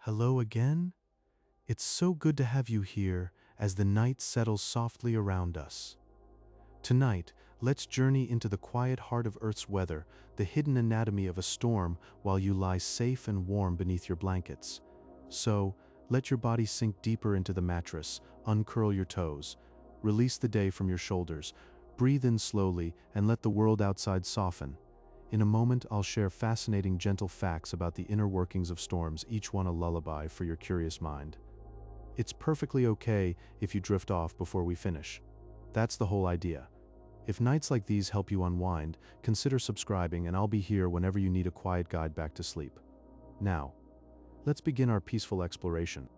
Hello again? It's so good to have you here as the night settles softly around us. Tonight, let's journey into the quiet heart of Earth's weather, the hidden anatomy of a storm while you lie safe and warm beneath your blankets. So, let your body sink deeper into the mattress, uncurl your toes, release the day from your shoulders, breathe in slowly, and let the world outside soften. In a moment, I'll share fascinating, gentle facts about the inner workings of storms, each one a lullaby for your curious mind. It's perfectly okay if you drift off before we finish. That's the whole idea. If nights like these help you unwind, consider subscribing and I'll be here whenever you need a quiet guide back to sleep. Now, let's begin our peaceful exploration.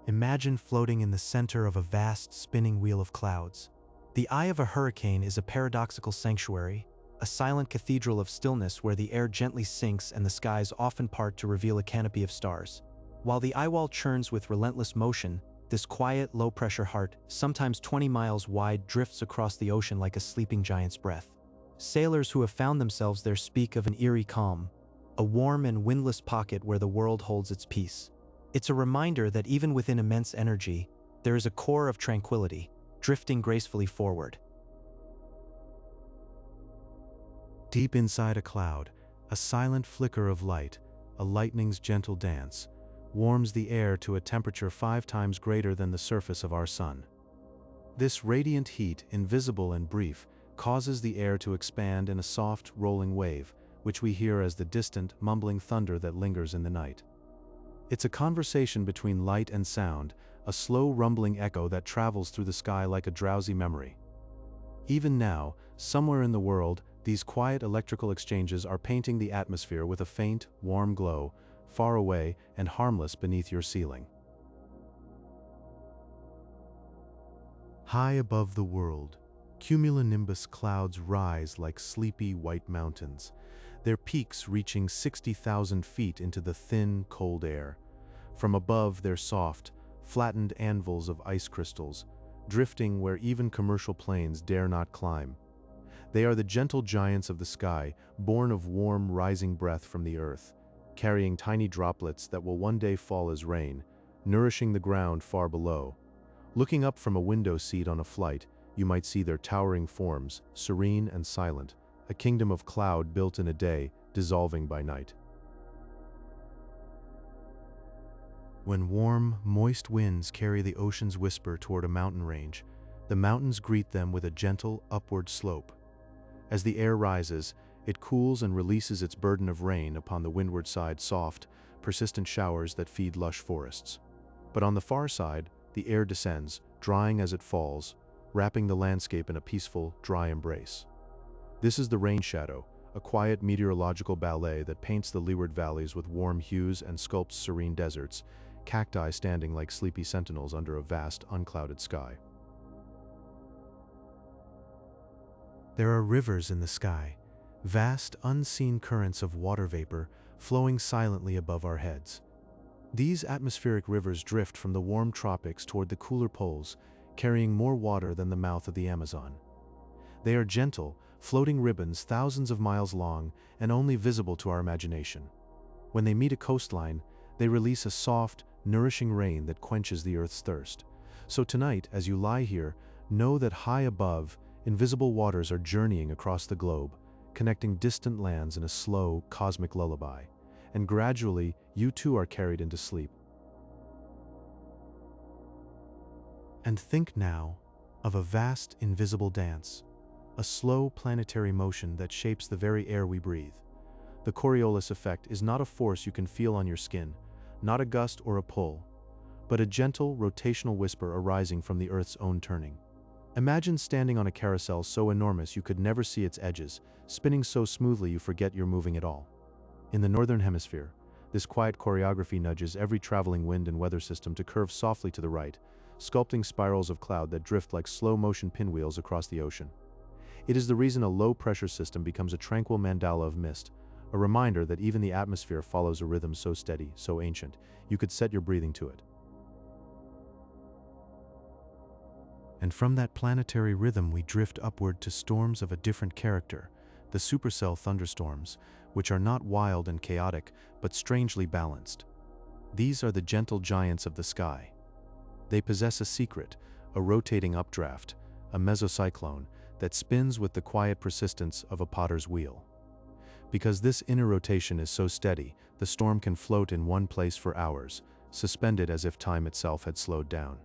Imagine floating in the center of a vast spinning wheel of clouds. The eye of a hurricane is a paradoxical sanctuary, a silent cathedral of stillness where the air gently sinks and the skies often part to reveal a canopy of stars. While the eye wall churns with relentless motion, this quiet, low-pressure heart, sometimes 20 miles wide, drifts across the ocean like a sleeping giant's breath. Sailors who have found themselves there speak of an eerie calm, a warm and windless pocket where the world holds its peace. It's a reminder that even within immense energy, there is a core of tranquility, drifting gracefully forward. Deep inside a cloud, a silent flicker of light, a lightning's gentle dance, warms the air to a temperature 5 times greater than the surface of our sun. This radiant heat, invisible and brief, causes the air to expand in a soft, rolling wave, which we hear as the distant, mumbling thunder that lingers in the night. It's a conversation between light and sound, a slow rumbling echo that travels through the sky like a drowsy memory. Even now, somewhere in the world, these quiet electrical exchanges are painting the atmosphere with a faint, warm glow, far away and harmless beneath your ceiling. High above the world, cumulonimbus clouds rise like sleepy white mountains, their peaks reaching 60,000 feet into the thin, cold air. From above, they're soft, flattened anvils of ice crystals, drifting where even commercial planes dare not climb. They are the gentle giants of the sky, born of warm, rising breath from the earth, carrying tiny droplets that will one day fall as rain, nourishing the ground far below. Looking up from a window seat on a flight, you might see their towering forms, serene and silent, a kingdom of cloud built in a day, dissolving by night. When warm, moist winds carry the ocean's whisper toward a mountain range, the mountains greet them with a gentle, upward slope. As the air rises, it cools and releases its burden of rain upon the windward side, soft, persistent showers that feed lush forests. But on the far side, the air descends, drying as it falls, wrapping the landscape in a peaceful, dry embrace. This is the rain shadow, a quiet meteorological ballet that paints the leeward valleys with warm hues and sculpts serene deserts, cacti standing like sleepy sentinels under a vast, unclouded sky. There are rivers in the sky, vast, unseen currents of water vapor flowing silently above our heads. These atmospheric rivers drift from the warm tropics toward the cooler poles, carrying more water than the mouth of the Amazon. They are gentle, floating ribbons thousands of miles long and only visible to our imagination. When they meet a coastline, they release a soft, nourishing rain that quenches the earth's thirst. So tonight, as you lie here, know that high above, invisible waters are journeying across the globe, connecting distant lands in a slow, cosmic lullaby. And gradually, you too are carried into sleep. And think now of a vast, invisible dance, a slow planetary motion that shapes the very air we breathe. The Coriolis effect is not a force you can feel on your skin, not a gust or a pull, but a gentle, rotational whisper arising from the Earth's own turning. Imagine standing on a carousel so enormous you could never see its edges, spinning so smoothly you forget you're moving at all. In the Northern Hemisphere, this quiet choreography nudges every traveling wind and weather system to curve softly to the right, sculpting spirals of cloud that drift like slow-motion pinwheels across the ocean. It is the reason a low-pressure system becomes a tranquil mandala of mist, a reminder that even the atmosphere follows a rhythm so steady, so ancient, you could set your breathing to it. And from that planetary rhythm we drift upward to storms of a different character, the supercell thunderstorms, which are not wild and chaotic, but strangely balanced. These are the gentle giants of the sky. They possess a secret, a rotating updraft, a mesocyclone, that spins with the quiet persistence of a potter's wheel. Because this inner rotation is so steady, the storm can float in one place for hours, suspended as if time itself had slowed down.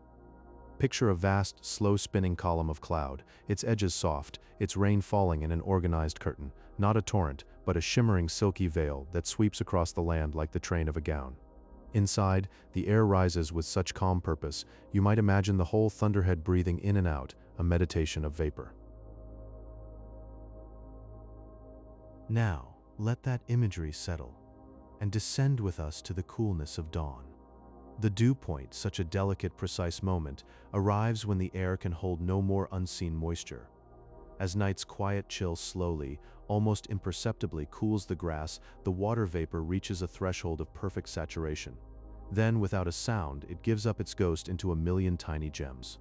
Picture a vast, slow-spinning column of cloud, its edges soft, its rain falling in an organized curtain, not a torrent, but a shimmering silky veil that sweeps across the land like the train of a gown. Inside, the air rises with such calm purpose, you might imagine the whole thunderhead breathing in and out, a meditation of vapor. Now, let that imagery settle, and descend with us to the coolness of dawn. The dew point, such a delicate, precise moment, arrives when the air can hold no more unseen moisture. As night's quiet chill slowly, almost imperceptibly cools the grass, the water vapor reaches a threshold of perfect saturation. Then, without a sound, it gives up its ghost into a million tiny gems.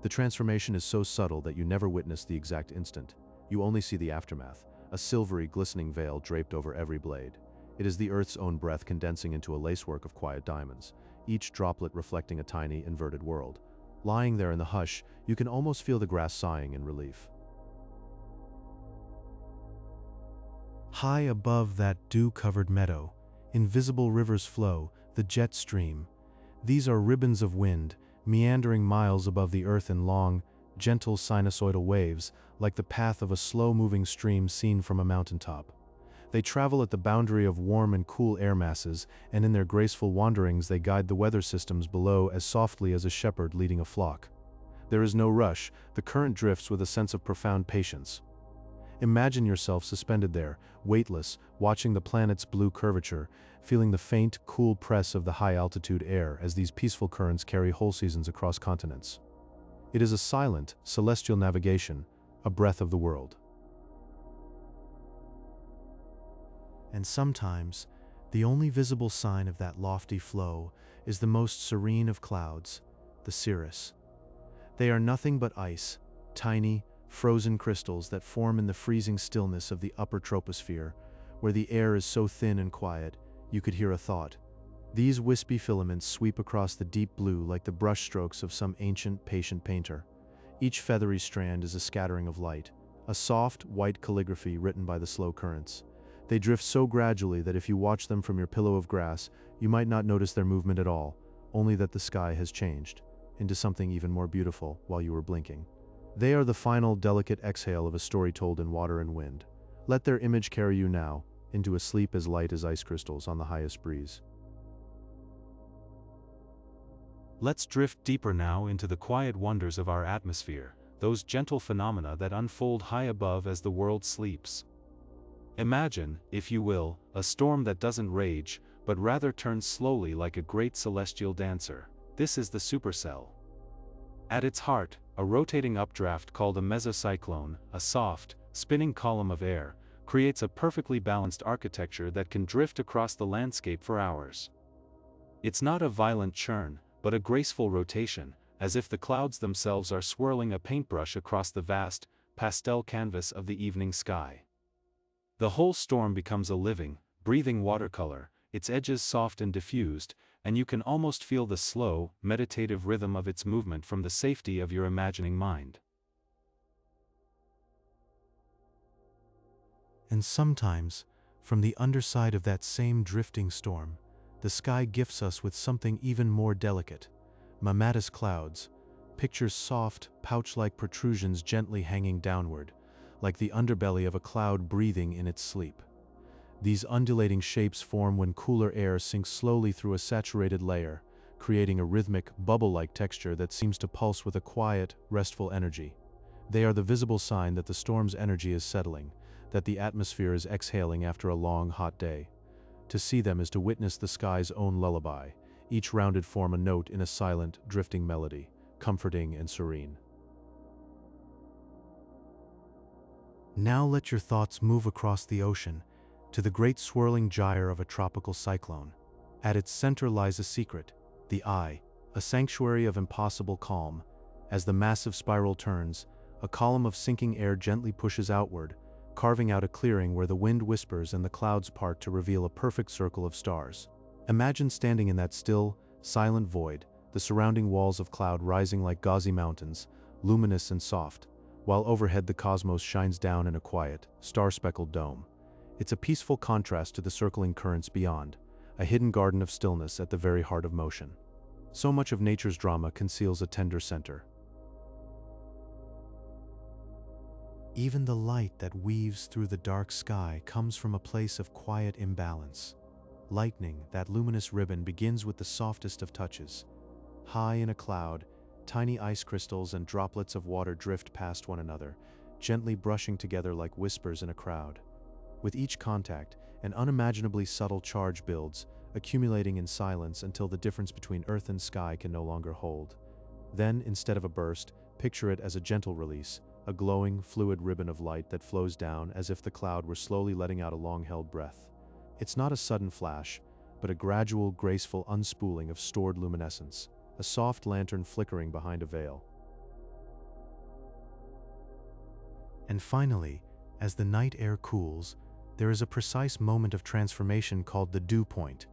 The transformation is so subtle that you never witness the exact instant. You only see the aftermath, a silvery, glistening veil draped over every blade. It is the Earth's own breath condensing into a lacework of quiet diamonds, each droplet reflecting a tiny, inverted world. Lying there in the hush, you can almost feel the grass sighing in relief. High above that dew-covered meadow, invisible rivers flow, the jet stream. These are ribbons of wind, meandering miles above the earth in long, gentle sinusoidal waves, like the path of a slow-moving stream seen from a mountaintop. They travel at the boundary of warm and cool air masses, and in their graceful wanderings they guide the weather systems below as softly as a shepherd leading a flock. There is no rush, the current drifts with a sense of profound patience. Imagine yourself suspended there, weightless, watching the planet's blue curvature, feeling the faint, cool press of the high-altitude air as these peaceful currents carry whole seasons across continents. It is a silent, celestial navigation, a breath of the world. And sometimes, the only visible sign of that lofty flow is the most serene of clouds, the cirrus. They are nothing but ice, tiny, frozen crystals that form in the freezing stillness of the upper troposphere, where the air is so thin and quiet, you could hear a thought. These wispy filaments sweep across the deep blue like the brushstrokes of some ancient, patient painter. Each feathery strand is a scattering of light, a soft, white calligraphy written by the slow currents. They drift so gradually that if you watch them from your pillow of grass, you might not notice their movement at all, only that the sky has changed into something even more beautiful while you were blinking. They are the final, delicate exhale of a story told in water and wind. Let their image carry you now, into a sleep as light as ice crystals on the highest breeze. Let's drift deeper now into the quiet wonders of our atmosphere, those gentle phenomena that unfold high above as the world sleeps. Imagine, if you will, a storm that doesn't rage, but rather turns slowly like a great celestial dancer. This is the supercell. At its heart, a rotating updraft called a mesocyclone, a soft, spinning column of air, creates a perfectly balanced architecture that can drift across the landscape for hours. It's not a violent churn, but a graceful rotation, as if the clouds themselves are swirling a paintbrush across the vast, pastel canvas of the evening sky. The whole storm becomes a living, breathing watercolor, its edges soft and diffused, and you can almost feel the slow, meditative rhythm of its movement from the safety of your imagining mind. And sometimes, from the underside of that same drifting storm, the sky gifts us with something even more delicate. Mammatus clouds, pictures soft, pouch-like protrusions gently hanging downward, like the underbelly of a cloud breathing in its sleep. These undulating shapes form when cooler air sinks slowly through a saturated layer, creating a rhythmic, bubble-like texture that seems to pulse with a quiet, restful energy. They are the visible sign that the storm's energy is settling, that the atmosphere is exhaling after a long, hot day. To see them is to witness the sky's own lullaby, each rounded form a note in a silent, drifting melody, comforting and serene. Now let your thoughts move across the ocean, to the great swirling gyre of a tropical cyclone. At its center lies a secret, the eye, a sanctuary of impossible calm. As the massive spiral turns, a column of sinking air gently pushes outward, carving out a clearing where the wind whispers and the clouds part to reveal a perfect circle of stars. Imagine standing in that still, silent void, the surrounding walls of cloud rising like gauzy mountains, luminous and soft, while overhead the cosmos shines down in a quiet, star-speckled dome. It's a peaceful contrast to the circling currents beyond, a hidden garden of stillness at the very heart of motion. So much of nature's drama conceals a tender center. Even the light that weaves through the dark sky comes from a place of quiet imbalance. Lightning, that luminous ribbon, begins with the softest of touches. High in a cloud, tiny ice crystals and droplets of water drift past one another, gently brushing together like whispers in a crowd. With each contact, an unimaginably subtle charge builds, accumulating in silence until the difference between earth and sky can no longer hold. Then, instead of a burst, picture it as a gentle release, a glowing, fluid ribbon of light that flows down as if the cloud were slowly letting out a long-held breath. It's not a sudden flash, but a gradual, graceful unspooling of stored luminescence, a soft lantern flickering behind a veil. And finally, as the night air cools, there is a precise moment of transformation called the dew point.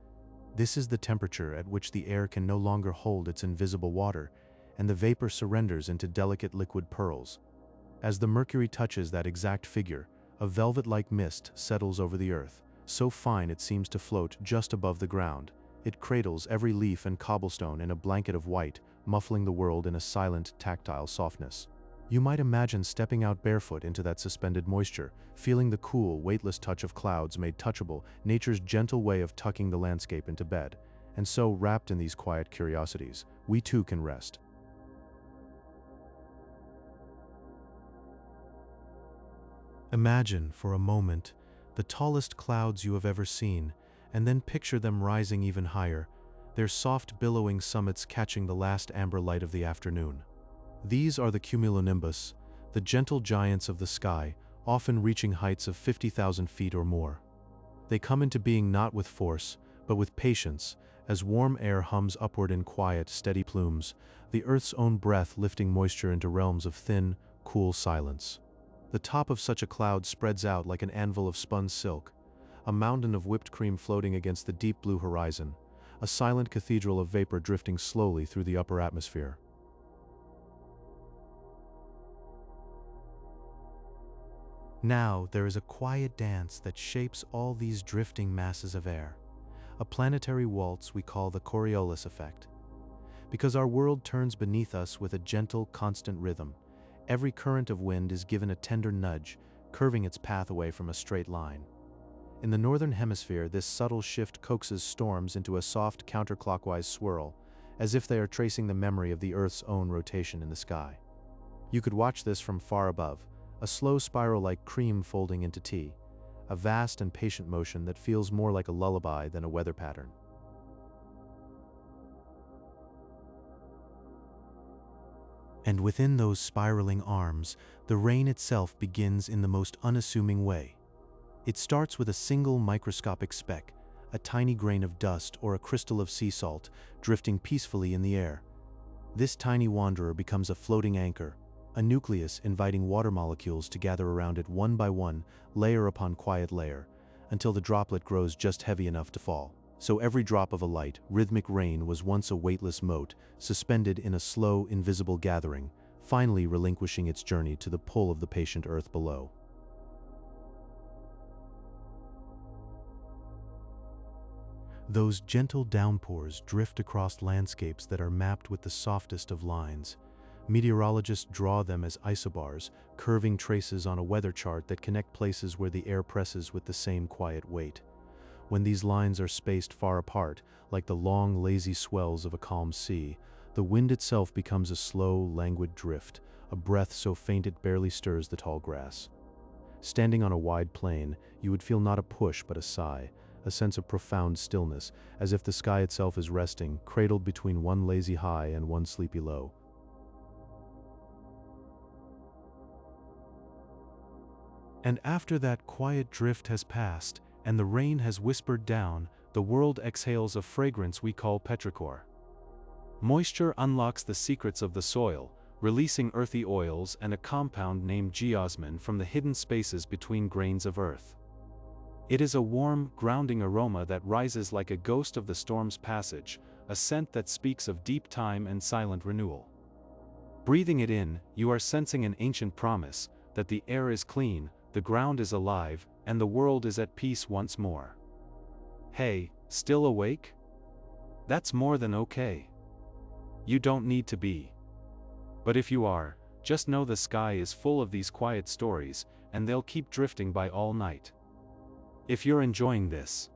This is the temperature at which the air can no longer hold its invisible water, and the vapor surrenders into delicate liquid pearls. As the mercury touches that exact figure, a velvet-like mist settles over the earth, so fine it seems to float just above the ground. It cradles every leaf and cobblestone in a blanket of white, muffling the world in a silent, tactile softness. You might imagine stepping out barefoot into that suspended moisture, feeling the cool, weightless touch of clouds made touchable, nature's gentle way of tucking the landscape into bed. And so, wrapped in these quiet curiosities, we too can rest. Imagine, for a moment, the tallest clouds you have ever seen, and then picture them rising even higher, their soft billowing summits catching the last amber light of the afternoon. These are the cumulonimbus, the gentle giants of the sky, often reaching heights of 50,000 feet or more. They come into being not with force, but with patience, as warm air hums upward in quiet, steady plumes, the Earth's own breath lifting moisture into realms of thin, cool silence. The top of such a cloud spreads out like an anvil of spun silk, a mountain of whipped cream floating against the deep blue horizon, a silent cathedral of vapor drifting slowly through the upper atmosphere. Now there is a quiet dance that shapes all these drifting masses of air, a planetary waltz we call the Coriolis effect. Because our world turns beneath us with a gentle, constant rhythm, every current of wind is given a tender nudge, curving its path away from a straight line. In the northern hemisphere, this subtle shift coaxes storms into a soft counterclockwise swirl, as if they are tracing the memory of the Earth's own rotation in the sky. You could watch this from far above, a slow spiral like cream folding into tea, a vast and patient motion that feels more like a lullaby than a weather pattern. And within those spiraling arms, the rain itself begins in the most unassuming way. It starts with a single microscopic speck, a tiny grain of dust or a crystal of sea salt drifting peacefully in the air. This tiny wanderer becomes a floating anchor, a nucleus inviting water molecules to gather around it one by one, layer upon quiet layer, until the droplet grows just heavy enough to fall. So every drop of a light, rhythmic rain was once a weightless mote, suspended in a slow, invisible gathering, finally relinquishing its journey to the pull of the patient earth below. Those gentle downpours drift across landscapes that are mapped with the softest of lines. Meteorologists draw them as isobars, curving traces on a weather chart that connect places where the air presses with the same quiet weight. When these lines are spaced far apart, like the long, lazy swells of a calm sea, the wind itself becomes a slow, languid drift, a breath so faint it barely stirs the tall grass. Standing on a wide plain, you would feel not a push but a sigh, a sense of profound stillness, as if the sky itself is resting, cradled between one lazy high and one sleepy low. And after that quiet drift has passed, and the rain has whispered down, the world exhales a fragrance we call petrichor. Moisture unlocks the secrets of the soil, releasing earthy oils and a compound named geosmin from the hidden spaces between grains of earth. It is a warm, grounding aroma that rises like a ghost of the storm's passage, a scent that speaks of deep time and silent renewal. Breathing it in, you are sensing an ancient promise, that the air is clean, the ground is alive, and the world is at peace once more. Hey, still awake? That's more than okay. You don't need to be. But if you are, just know the sky is full of these quiet stories, and they'll keep drifting by all night. If you're enjoying this,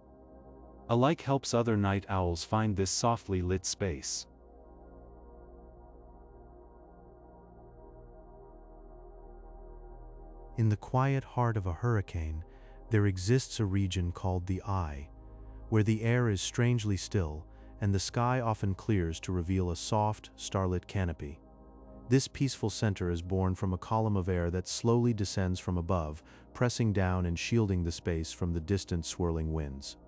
a like helps other night owls find this softly lit space. In the quiet heart of a hurricane, there exists a region called the eye, where the air is strangely still, and the sky often clears to reveal a soft, starlit canopy. This peaceful center is born from a column of air that slowly descends from above, pressing down and shielding the space from the distant swirling winds.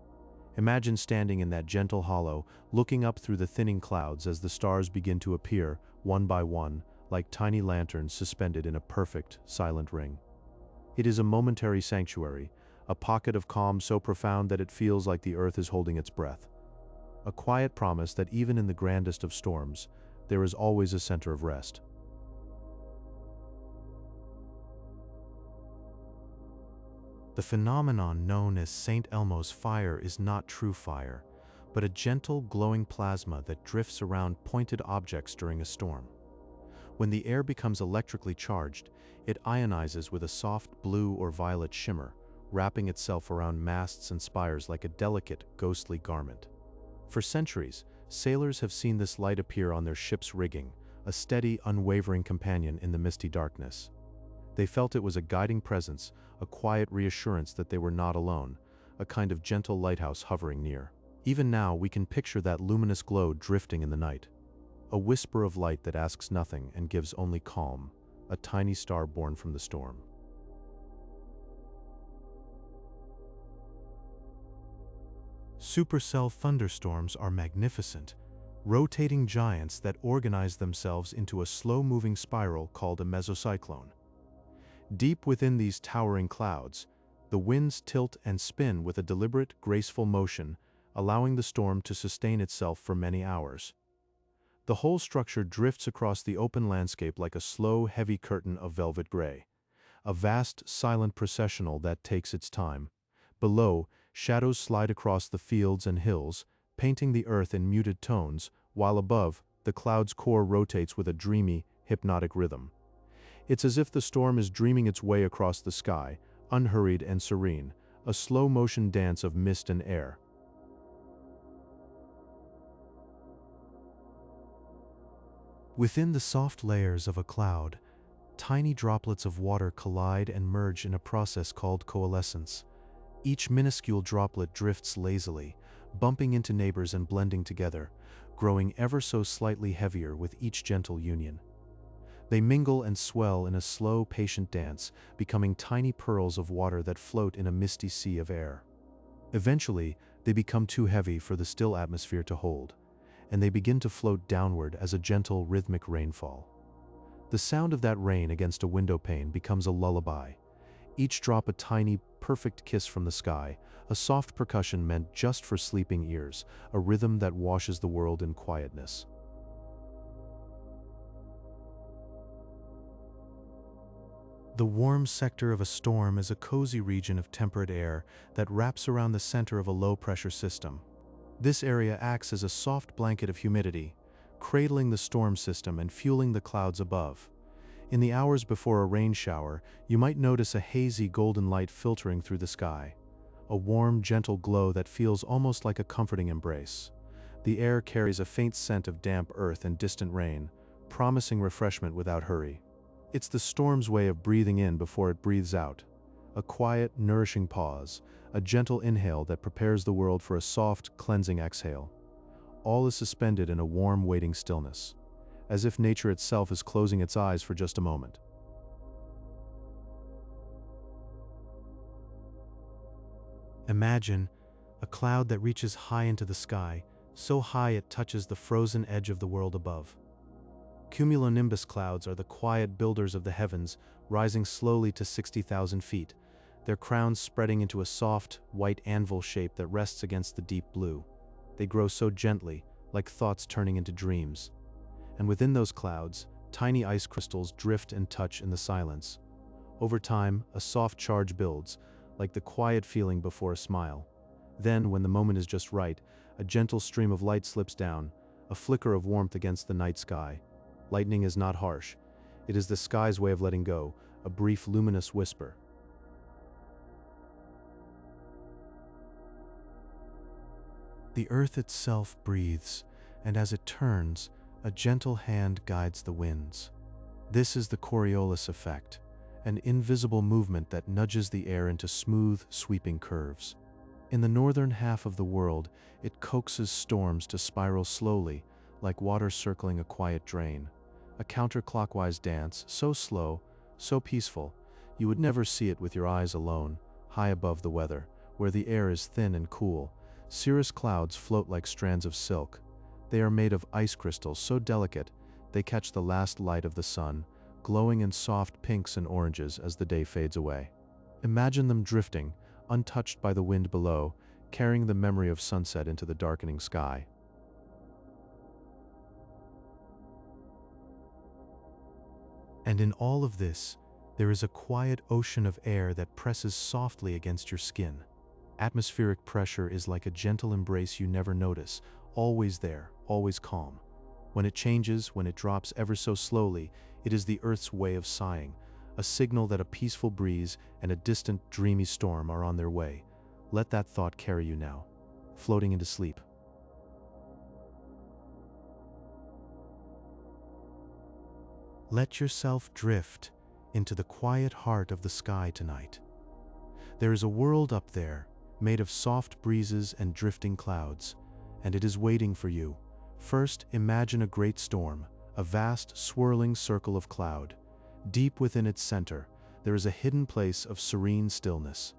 Imagine standing in that gentle hollow, looking up through the thinning clouds as the stars begin to appear, one by one, like tiny lanterns suspended in a perfect, silent ring. It is a momentary sanctuary, a pocket of calm so profound that it feels like the earth is holding its breath. A quiet promise that even in the grandest of storms, there is always a center of rest. The phenomenon known as St. Elmo's fire is not true fire, but a gentle, glowing plasma that drifts around pointed objects during a storm. When the air becomes electrically charged, it ionizes with a soft blue or violet shimmer, wrapping itself around masts and spires like a delicate, ghostly garment. For centuries, sailors have seen this light appear on their ship's rigging, a steady, unwavering companion in the misty darkness. They felt it was a guiding presence, a quiet reassurance that they were not alone, a kind of gentle lighthouse hovering near. Even now, we can picture that luminous glow drifting in the night. A whisper of light that asks nothing and gives only calm, a tiny star born from the storm. Supercell thunderstorms are magnificent, rotating giants that organize themselves into a slow-moving spiral called a mesocyclone. Deep within these towering clouds, the winds tilt and spin with a deliberate, graceful motion, allowing the storm to sustain itself for many hours. The whole structure drifts across the open landscape like a slow, heavy curtain of velvet gray, a vast, silent processional that takes its time. Below, shadows slide across the fields and hills, painting the earth in muted tones, while above, the cloud's core rotates with a dreamy, hypnotic rhythm. It's as if the storm is dreaming its way across the sky, unhurried and serene, a slow-motion dance of mist and air. Within the soft layers of a cloud, tiny droplets of water collide and merge in a process called coalescence. Each minuscule droplet drifts lazily, bumping into neighbors and blending together, growing ever so slightly heavier with each gentle union. They mingle and swell in a slow, patient dance, becoming tiny pearls of water that float in a misty sea of air. Eventually, they become too heavy for the still atmosphere to hold, and they begin to float downward as a gentle, rhythmic rainfall. The sound of that rain against a window pane becomes a lullaby, each drop a tiny, perfect kiss from the sky, a soft percussion meant just for sleeping ears, a rhythm that washes the world in quietness. The warm sector of a storm is a cozy region of temperate air that wraps around the center of a low-pressure system. This area acts as a soft blanket of humidity, cradling the storm system and fueling the clouds above. In the hours before a rain shower, you might notice a hazy golden light filtering through the sky, a warm, gentle glow that feels almost like a comforting embrace. The air carries a faint scent of damp earth and distant rain, promising refreshment without hurry. It's the storm's way of breathing in before it breathes out, a quiet, nourishing pause, a gentle inhale that prepares the world for a soft, cleansing exhale. All is suspended in a warm, waiting stillness, as if nature itself is closing its eyes for just a moment. Imagine a cloud that reaches high into the sky, so high it touches the frozen edge of the world above. Cumulonimbus clouds are the quiet builders of the heavens, rising slowly to 60,000 feet, their crowns spreading into a soft, white anvil shape that rests against the deep blue. They grow so gently, like thoughts turning into dreams. And within those clouds, tiny ice crystals drift and touch in the silence. Over time, a soft charge builds, like the quiet feeling before a smile. Then, when the moment is just right, a gentle stream of light slips down, a flicker of warmth against the night sky. Lightning is not harsh. It is the sky's way of letting go, a brief luminous whisper. The earth itself breathes, and as it turns, a gentle hand guides the winds. This is the Coriolis effect, an invisible movement that nudges the air into smooth, sweeping curves. In the northern half of the world, it coaxes storms to spiral slowly, like water circling a quiet drain. A counterclockwise dance, so slow, so peaceful, you would never see it with your eyes alone, high above the weather, where the air is thin and cool. Cirrus clouds float like strands of silk. They are made of ice crystals so delicate, they catch the last light of the sun, glowing in soft pinks and oranges as the day fades away. Imagine them drifting, untouched by the wind below, carrying the memory of sunset into the darkening sky. And in all of this, there is a quiet ocean of air that presses softly against your skin. Atmospheric pressure is like a gentle embrace you never notice, always there, always calm. When it changes, when it drops ever so slowly, it is the Earth's way of sighing, a signal that a peaceful breeze and a distant, dreamy storm are on their way. Let that thought carry you now, floating into sleep. Let yourself drift into the quiet heart of the sky tonight. There is a world up there, made of soft breezes and drifting clouds, and it is waiting for you. First, imagine a great storm, a vast, swirling circle of cloud. Deep within its center, there is a hidden place of serene stillness.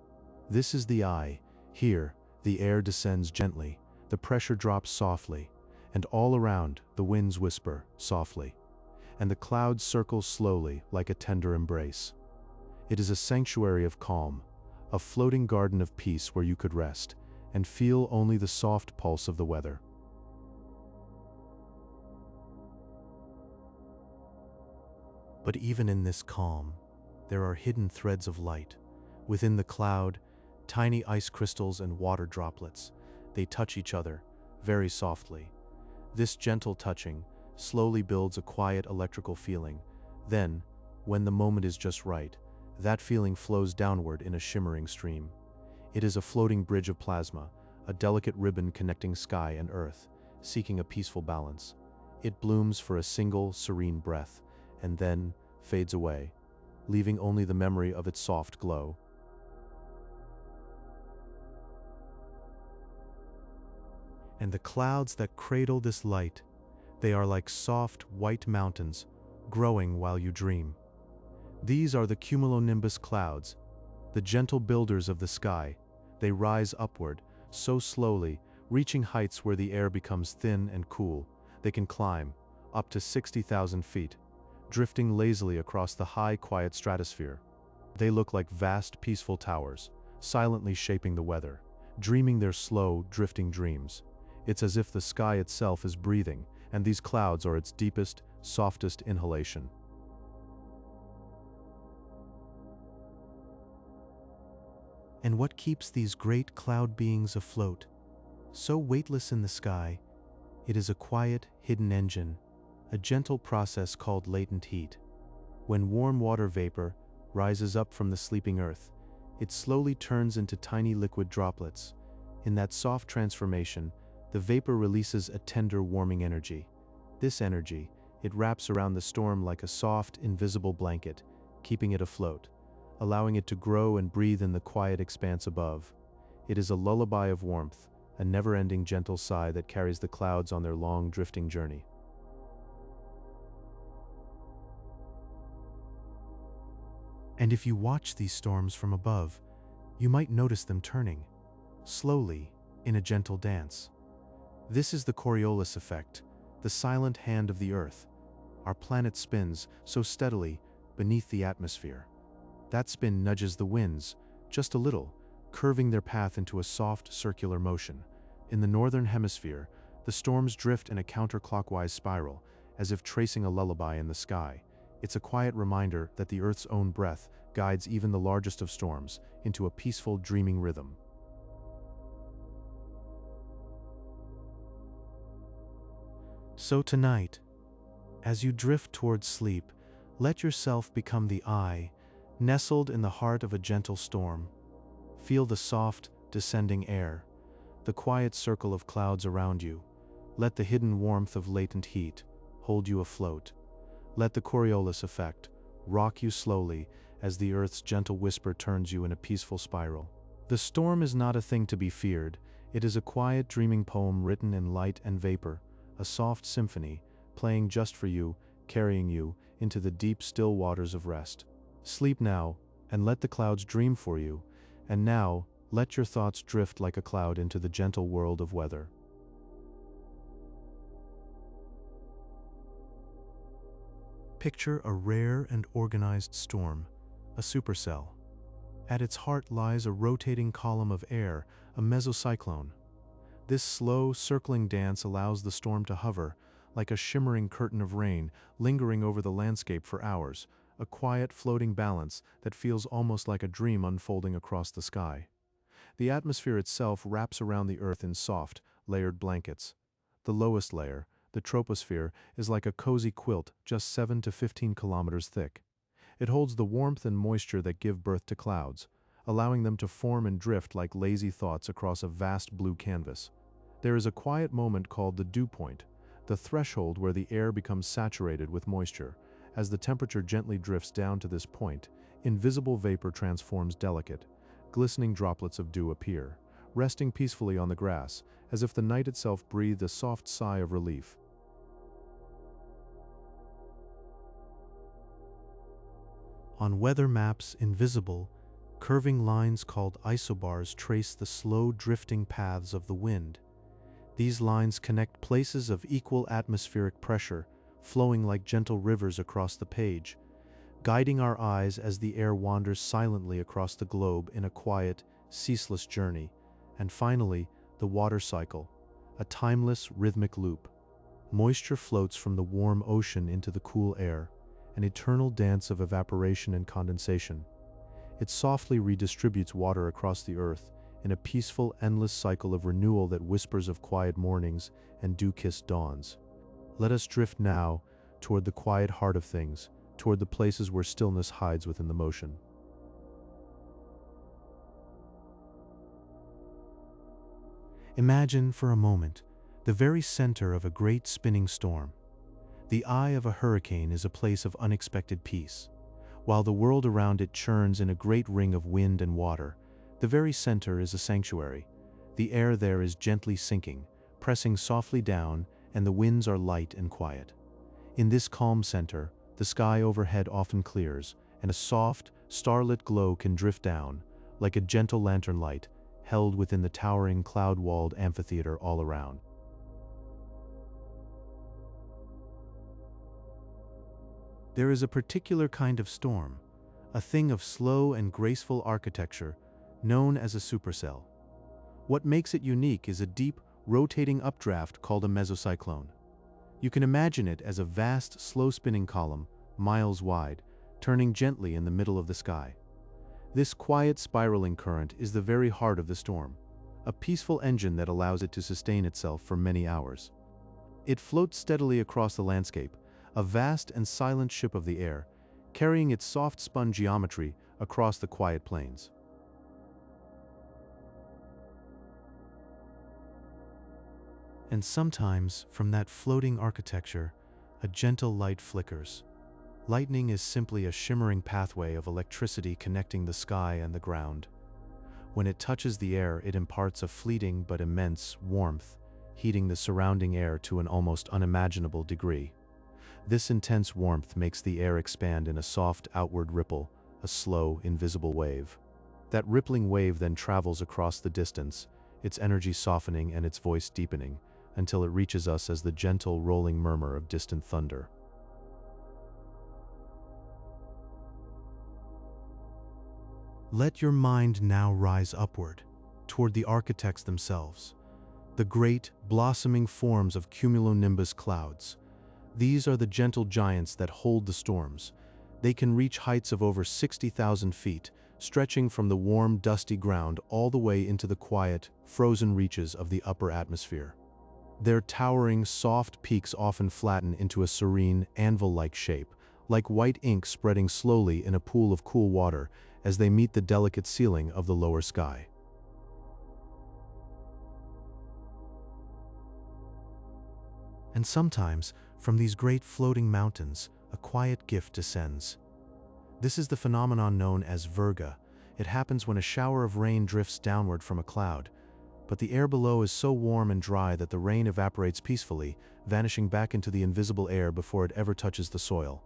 This is the eye. Here, the air descends gently, the pressure drops softly, and all around, the winds whisper softly, and the clouds circle slowly like a tender embrace. It is a sanctuary of calm, a floating garden of peace where you could rest and feel only the soft pulse of the weather. But even in this calm, there are hidden threads of light. Within the cloud, tiny ice crystals and water droplets. They touch each other, very softly. This gentle touching slowly builds a quiet electrical feeling. Then, when the moment is just right, that feeling flows downward in a shimmering stream. It is a floating bridge of plasma, a delicate ribbon connecting sky and earth, seeking a peaceful balance. It blooms for a single, serene breath, and then fades away, leaving only the memory of its soft glow. And the clouds that cradle this light, they are like soft, white mountains, growing while you dream. These are the cumulonimbus clouds, the gentle builders of the sky. They rise upward, so slowly, reaching heights where the air becomes thin and cool. They can climb, up to 60,000 feet, drifting lazily across the high, quiet stratosphere. They look like vast, peaceful towers, silently shaping the weather, dreaming their slow, drifting dreams. It's as if the sky itself is breathing, and these clouds are its deepest, softest inhalation. And what keeps these great cloud beings afloat, so weightless in the sky? It is a quiet, hidden engine, a gentle process called latent heat. When warm water vapor rises up from the sleeping earth, it slowly turns into tiny liquid droplets. In that soft transformation, the vapor releases a tender, warming energy. This energy, it wraps around the storm like a soft, invisible blanket, keeping it afloat, allowing it to grow and breathe in the quiet expanse above. It is a lullaby of warmth, a never-ending gentle sigh that carries the clouds on their long, drifting journey. And if you watch these storms from above, you might notice them turning, slowly, in a gentle dance. This is the Coriolis effect, the silent hand of the earth. Our planet spins so steadily beneath the atmosphere. That spin nudges the winds, just a little, curving their path into a soft, circular motion. In the northern hemisphere, the storms drift in a counterclockwise spiral, as if tracing a lullaby in the sky. It's a quiet reminder that the Earth's own breath guides even the largest of storms into a peaceful, dreaming rhythm. So tonight, as you drift towards sleep, let yourself become the eye, nestled in the heart of a gentle storm. Feel the soft, descending air, the quiet circle of clouds around you. Let the hidden warmth of latent heat hold you afloat. Let the Coriolis effect rock you slowly as the Earth's gentle whisper turns you in a peaceful spiral. The storm is not a thing to be feared. It is a quiet, dreaming poem written in light and vapor, a soft symphony, playing just for you, carrying you into the deep, still waters of rest. Sleep now, and let the clouds dream for you, and now, let your thoughts drift like a cloud into the gentle world of weather. Picture a rare and organized storm, a supercell. At its heart lies a rotating column of air, a mesocyclone. This slow, circling dance allows the storm to hover, like a shimmering curtain of rain, lingering over the landscape for hours, a quiet, floating balance that feels almost like a dream unfolding across the sky. The atmosphere itself wraps around the Earth in soft, layered blankets. The lowest layer, the troposphere, is like a cozy quilt just 7 to 15 kilometers thick. It holds the warmth and moisture that give birth to clouds, allowing them to form and drift like lazy thoughts across a vast blue canvas. There is a quiet moment called the dew point, the threshold where the air becomes saturated with moisture. As the temperature gently drifts down to this point, invisible vapor transforms delicate, glistening droplets of dew appear, resting peacefully on the grass, as if the night itself breathed a soft sigh of relief. On weather maps, invisible, curving lines called isobars trace the slow drifting paths of the wind. These lines connect places of equal atmospheric pressure, flowing like gentle rivers across the page, guiding our eyes as the air wanders silently across the globe in a quiet, ceaseless journey. And finally, the water cycle, a timeless, rhythmic loop. Moisture floats from the warm ocean into the cool air, an eternal dance of evaporation and condensation. It softly redistributes water across the Earth in a peaceful, endless cycle of renewal that whispers of quiet mornings and dew-kissed dawns. Let us drift now toward the quiet heart of things, toward the places where stillness hides within the motion. Imagine for a moment the very center of a great spinning storm. The eye of a hurricane is a place of unexpected peace. While the world around it churns in a great ring of wind and water, the very center is a sanctuary. The air there is gently sinking, pressing softly down, and the winds are light and quiet. In this calm center, the sky overhead often clears, and a soft, starlit glow can drift down, like a gentle lantern light, held within the towering cloud-walled amphitheater all around. There is a particular kind of storm, a thing of slow and graceful architecture, known as a supercell. What makes it unique is a deep, rotating updraft called a mesocyclone. You can imagine it as a vast, slow-spinning column, miles wide, turning gently in the middle of the sky. This quiet, spiraling current is the very heart of the storm, a peaceful engine that allows it to sustain itself for many hours. It floats steadily across the landscape, a vast and silent ship of the air, carrying its soft spun geometry across the quiet plains. And sometimes, from that floating architecture, a gentle light flickers. Lightning is simply a shimmering pathway of electricity connecting the sky and the ground. When it touches the air, it imparts a fleeting but immense warmth, heating the surrounding air to an almost unimaginable degree. This intense warmth makes the air expand in a soft outward ripple, a slow, invisible wave. That rippling wave then travels across the distance, its energy softening and its voice deepening, until it reaches us as the gentle rolling murmur of distant thunder. Let your mind now rise upward, toward the architects themselves, the great, blossoming forms of cumulonimbus clouds. These are the gentle giants that hold the storms. They can reach heights of over 60,000 feet, stretching from the warm, dusty ground all the way into the quiet, frozen reaches of the upper atmosphere. Their towering, soft peaks often flatten into a serene, anvil-like shape, like white ink spreading slowly in a pool of cool water as they meet the delicate ceiling of the lower sky. And sometimes, from these great floating mountains, a quiet gift descends. This is the phenomenon known as virga. It happens when a shower of rain drifts downward from a cloud, but the air below is so warm and dry that the rain evaporates peacefully, vanishing back into the invisible air before it ever touches the soil.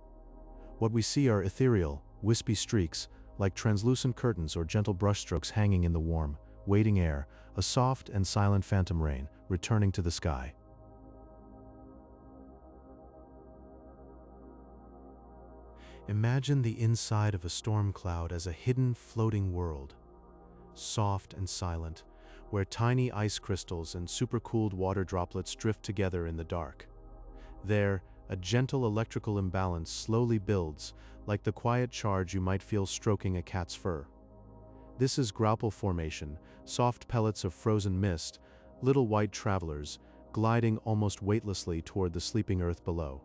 What we see are ethereal, wispy streaks, like translucent curtains or gentle brushstrokes hanging in the warm, waiting air, a soft and silent phantom rain returning to the sky. Imagine the inside of a storm cloud as a hidden, floating world, soft and silent, where tiny ice crystals and supercooled water droplets drift together in the dark. There, a gentle electrical imbalance slowly builds, like the quiet charge you might feel stroking a cat's fur. This is graupel formation, soft pellets of frozen mist, little white travelers, gliding almost weightlessly toward the sleeping earth below.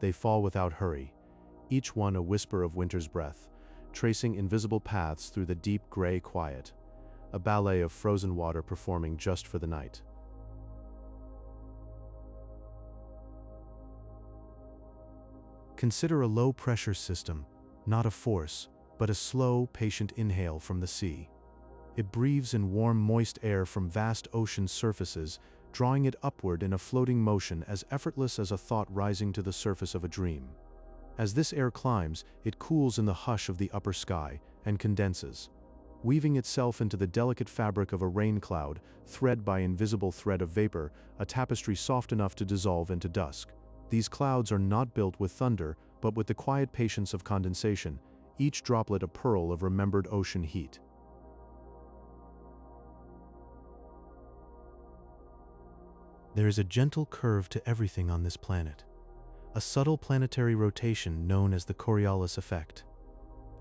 They fall without hurry, each one a whisper of winter's breath, tracing invisible paths through the deep gray quiet, a ballet of frozen water performing just for the night. Consider a low-pressure system, not a force, but a slow, patient inhale from the sea. It breathes in warm, moist air from vast ocean surfaces, drawing it upward in a floating motion as effortless as a thought rising to the surface of a dream. As this air climbs, it cools in the hush of the upper sky and condenses, weaving itself into the delicate fabric of a rain cloud, thread by invisible thread of vapor, a tapestry soft enough to dissolve into dusk. These clouds are not built with thunder, but with the quiet patience of condensation, each droplet a pearl of remembered ocean heat. There is a gentle curve to everything on this planet, a subtle planetary rotation known as the Coriolis effect.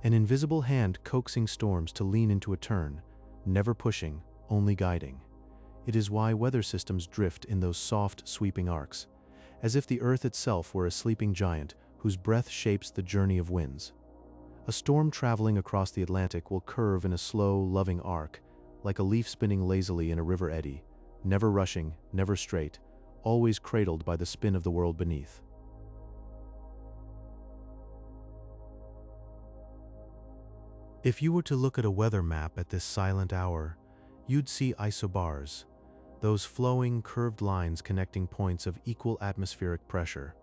An invisible hand coaxing storms to lean into a turn, never pushing, only guiding. It is why weather systems drift in those soft, sweeping arcs, as if the earth itself were a sleeping giant whose breath shapes the journey of winds. A storm traveling across the Atlantic will curve in a slow, loving arc, like a leaf spinning lazily in a river eddy, never rushing, never straight, always cradled by the spin of the world beneath. If you were to look at a weather map at this silent hour, you'd see isobars, those flowing, curved lines connecting points of equal atmospheric pressure.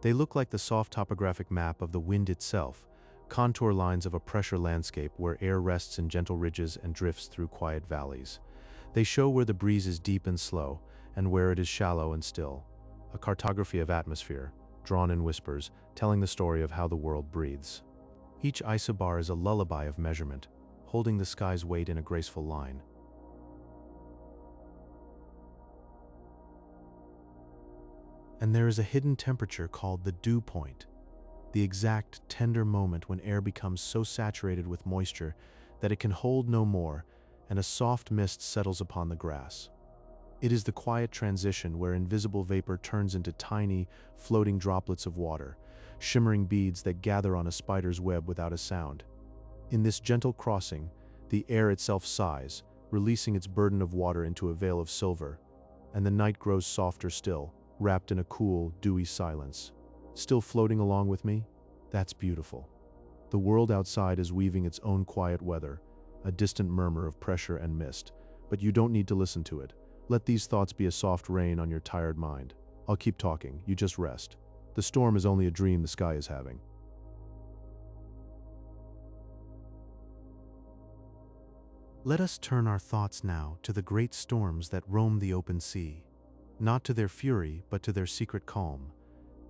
They look like the soft topographic map of the wind itself, contour lines of a pressure landscape where air rests in gentle ridges and drifts through quiet valleys. They show where the breeze is deep and slow, and where it is shallow and still. A cartography of atmosphere, drawn in whispers, telling the story of how the world breathes. Each isobar is a lullaby of measurement, holding the sky's weight in a graceful line. And there is a hidden temperature called the dew point, the exact, tender moment when air becomes so saturated with moisture that it can hold no more, and a soft mist settles upon the grass. It is the quiet transition where invisible vapor turns into tiny, floating droplets of water, shimmering beads that gather on a spider's web without a sound. In this gentle crossing, the air itself sighs, releasing its burden of water into a veil of silver, and the night grows softer still, wrapped in a cool, dewy silence. Still floating along with me? That's beautiful. The world outside is weaving its own quiet weather, a distant murmur of pressure and mist, but you don't need to listen to it. Let these thoughts be a soft rain on your tired mind. I'll keep talking, you just rest. The storm is only a dream the sky is having. Let us turn our thoughts now to the great storms that roam the open sea, not to their fury, but to their secret calm.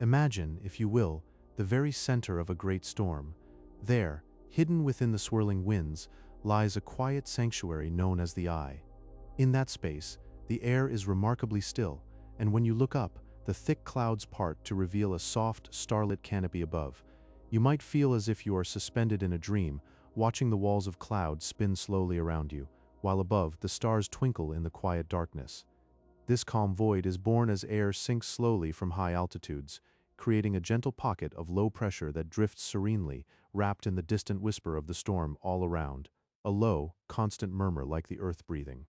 Imagine, if you will, the very center of a great storm. There, Hidden within the swirling winds lies a quiet sanctuary known as the eye. In that space, the air is remarkably still, and when you look up, the thick clouds part to reveal a soft, starlit canopy above. You might feel as if you are suspended in a dream, watching the walls of cloud spin slowly around you, while above, the stars twinkle in the quiet darkness. This calm void is born as air sinks slowly from high altitudes, creating a gentle pocket of low pressure that drifts serenely, wrapped in the distant whisper of the storm all around, a low, constant murmur like the earth breathing.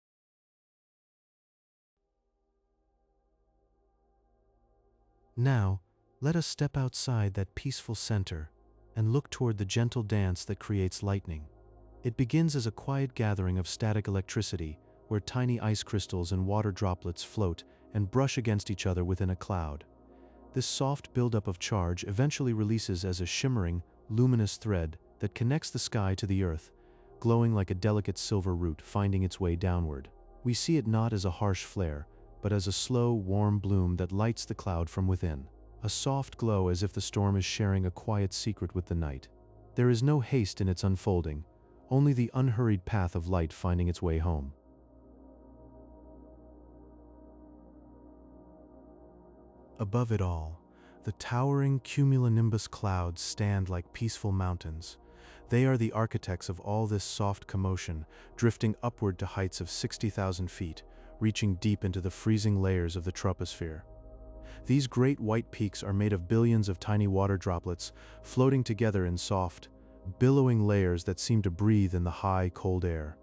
Now, let us step outside that peaceful center and look toward the gentle dance that creates lightning. It begins as a quiet gathering of static electricity, where tiny ice crystals and water droplets float and brush against each other within a cloud. This soft buildup of charge eventually releases as a shimmering, luminous thread that connects the sky to the earth, glowing like a delicate silver root finding its way downward. We see it not as a harsh flare, but as a slow, warm bloom that lights the cloud from within. A soft glow as if the storm is sharing a quiet secret with the night. There is no haste in its unfolding, only the unhurried path of light finding its way home. Above it all, the towering cumulonimbus clouds stand like peaceful mountains. They are the architects of all this soft commotion, drifting upward to heights of 60,000 feet, reaching deep into the freezing layers of the troposphere. These great white peaks are made of billions of tiny water droplets, floating together in soft, billowing layers that seem to breathe in the high, cold air.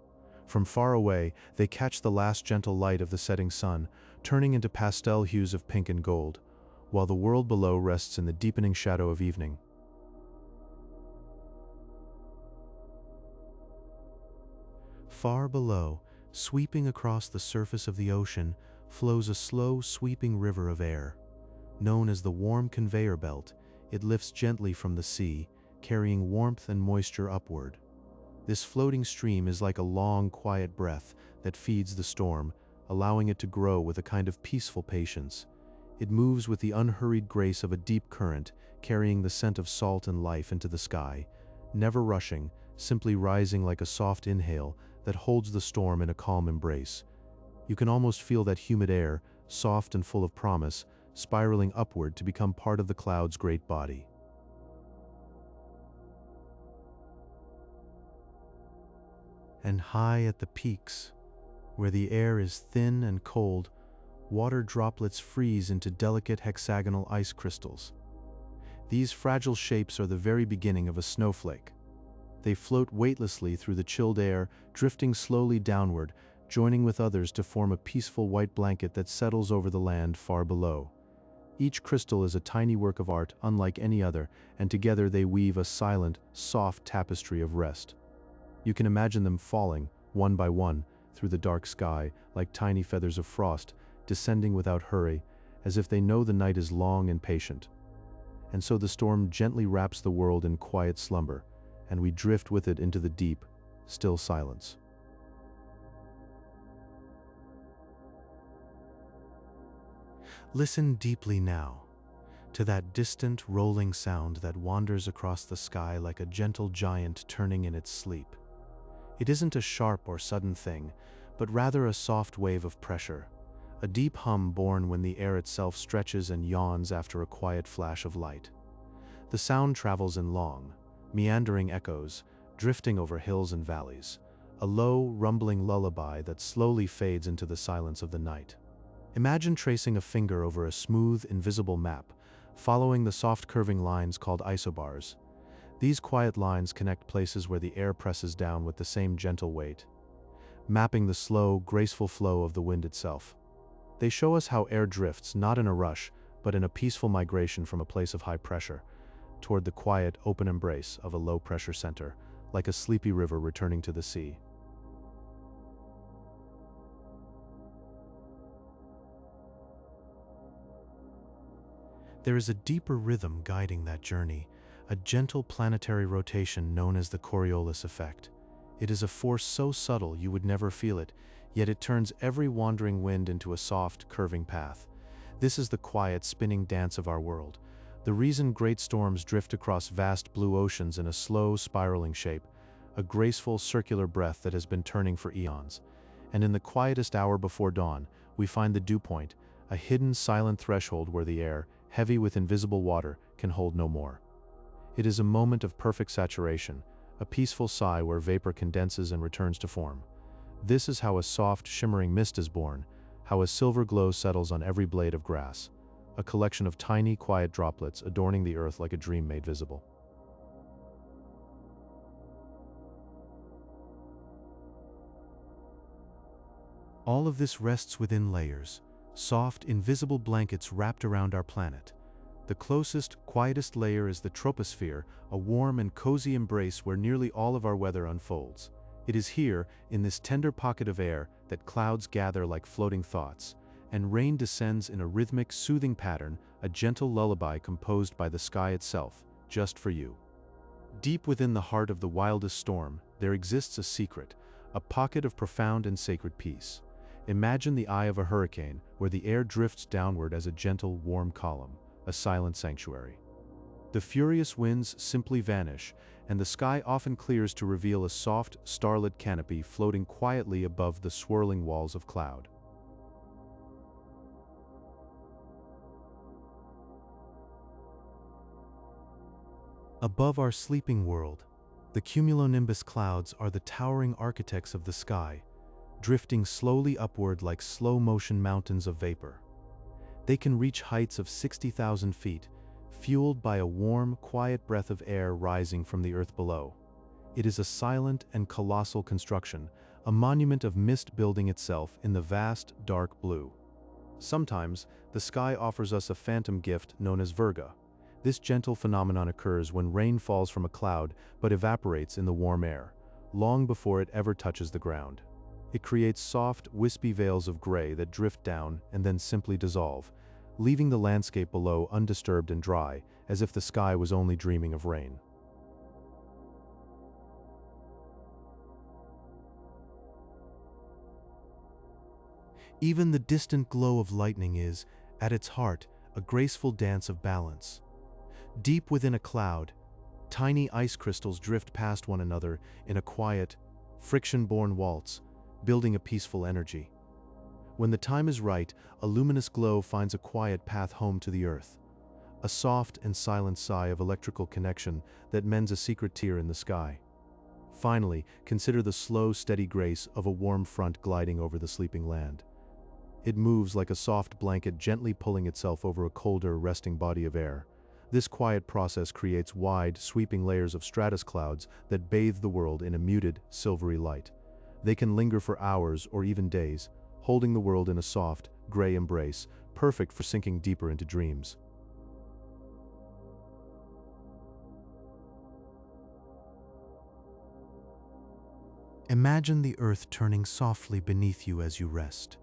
From far away, they catch the last gentle light of the setting sun, turning into pastel hues of pink and gold, while the world below rests in the deepening shadow of evening. Far below, sweeping across the surface of the ocean, flows a slow, sweeping river of air. Known as the warm conveyor belt, it lifts gently from the sea, carrying warmth and moisture upward. This floating stream is like a long, quiet breath that feeds the storm, allowing it to grow with a kind of peaceful patience. It moves with the unhurried grace of a deep current, carrying the scent of salt and life into the sky, never rushing, simply rising like a soft inhale that holds the storm in a calm embrace. You can almost feel that humid air, soft and full of promise, spiraling upward to become part of the cloud's great body. And high at the peaks, where the air is thin and cold, water droplets freeze into delicate hexagonal ice crystals. These fragile shapes are the very beginning of a snowflake. They float weightlessly through the chilled air, drifting slowly downward, joining with others to form a peaceful white blanket that settles over the land far below. Each crystal is a tiny work of art unlike any other, and together they weave a silent, soft tapestry of rest. You can imagine them falling, one by one, through the dark sky, like tiny feathers of frost, descending without hurry, as if they know the night is long and patient. And so the storm gently wraps the world in quiet slumber, and we drift with it into the deep, still silence. Listen deeply now, to that distant, rolling sound that wanders across the sky like a gentle giant turning in its sleep. It isn't a sharp or sudden thing, but rather a soft wave of pressure, a deep hum born when the air itself stretches and yawns after a quiet flash of light. The sound travels in long, meandering echoes, drifting over hills and valleys, a low, rumbling lullaby that slowly fades into the silence of the night. Imagine tracing a finger over a smooth, invisible map, following the soft curving lines called isobars. These quiet lines connect places where the air presses down with the same gentle weight, mapping the slow, graceful flow of the wind itself. They show us how air drifts, not in a rush, but in a peaceful migration from a place of high pressure, toward the quiet, open embrace of a low-pressure center, like a sleepy river returning to the sea. There is a deeper rhythm guiding that journey, a gentle planetary rotation known as the Coriolis effect. It is a force so subtle you would never feel it, yet it turns every wandering wind into a soft, curving path. This is the quiet, spinning dance of our world. The reason great storms drift across vast blue oceans in a slow, spiraling shape, a graceful circular breath that has been turning for eons. And in the quietest hour before dawn, we find the dew point, a hidden silent threshold where the air, heavy with invisible water, can hold no more. It is a moment of perfect saturation, a peaceful sigh where vapor condenses and returns to form. This is how a soft, shimmering mist is born, how a silver glow settles on every blade of grass, a collection of tiny, quiet droplets adorning the earth like a dream made visible. All of this rests within layers, soft, invisible blankets wrapped around our planet. The closest, quietest layer is the troposphere, a warm and cozy embrace where nearly all of our weather unfolds. It is here, in this tender pocket of air, that clouds gather like floating thoughts, and rain descends in a rhythmic, soothing pattern, a gentle lullaby composed by the sky itself, just for you. Deep within the heart of the wildest storm, there exists a secret, a pocket of profound and sacred peace. Imagine the eye of a hurricane, where the air drifts downward as a gentle, warm column, a silent sanctuary. The furious winds simply vanish, and the sky often clears to reveal a soft, starlit canopy floating quietly above the swirling walls of cloud. Above our sleeping world, the cumulonimbus clouds are the towering architects of the sky, drifting slowly upward like slow-motion mountains of vapor. They can reach heights of 60,000 feet, fueled by a warm, quiet breath of air rising from the earth below. It is a silent and colossal construction, a monument of mist building itself in the vast, dark blue. Sometimes, the sky offers us a phantom gift known as virga. This gentle phenomenon occurs when rain falls from a cloud but evaporates in the warm air, long before it ever touches the ground. It creates soft, wispy veils of gray that drift down and then simply dissolve, leaving the landscape below undisturbed and dry, as if the sky was only dreaming of rain. Even the distant glow of lightning is, at its heart, a graceful dance of balance. Deep within a cloud, tiny ice crystals drift past one another in a quiet, friction-borne waltz, building a peaceful energy. When the time is right, a luminous glow finds a quiet path home to the earth. A soft and silent sigh of electrical connection that mends a secret tear in the sky. Finally, consider the slow, steady grace of a warm front gliding over the sleeping land. It moves like a soft blanket gently pulling itself over a colder, resting body of air. This quiet process creates wide, sweeping layers of stratus clouds that bathe the world in a muted, silvery light. They can linger for hours or even days, holding the world in a soft, gray embrace, perfect for sinking deeper into dreams. Imagine the earth turning softly beneath you as you rest.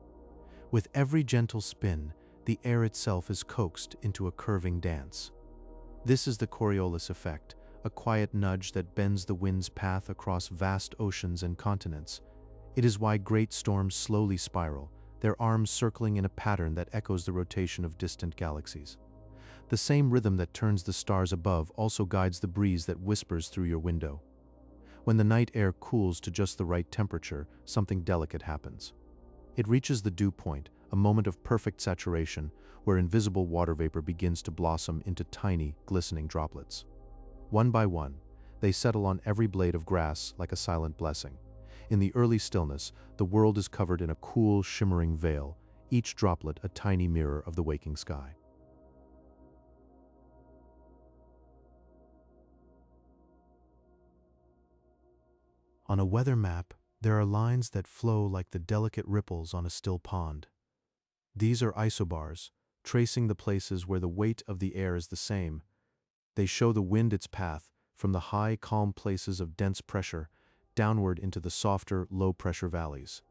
With every gentle spin, the air itself is coaxed into a curving dance. This is the Coriolis effect, a quiet nudge that bends the wind's path across vast oceans and continents. It is why great storms slowly spiral, their arms circling in a pattern that echoes the rotation of distant galaxies. The same rhythm that turns the stars above also guides the breeze that whispers through your window. When the night air cools to just the right temperature, something delicate happens. It reaches the dew point, a moment of perfect saturation, where invisible water vapor begins to blossom into tiny, glistening droplets. One by one, they settle on every blade of grass like a silent blessing. In the early stillness, the world is covered in a cool, shimmering veil, each droplet a tiny mirror of the waking sky. On a weather map, there are lines that flow like the delicate ripples on a still pond. These are isobars, tracing the places where the weight of the air is the same. They show the wind its path, from the high, calm places of dense pressure, downward into the softer, low-pressure valleys.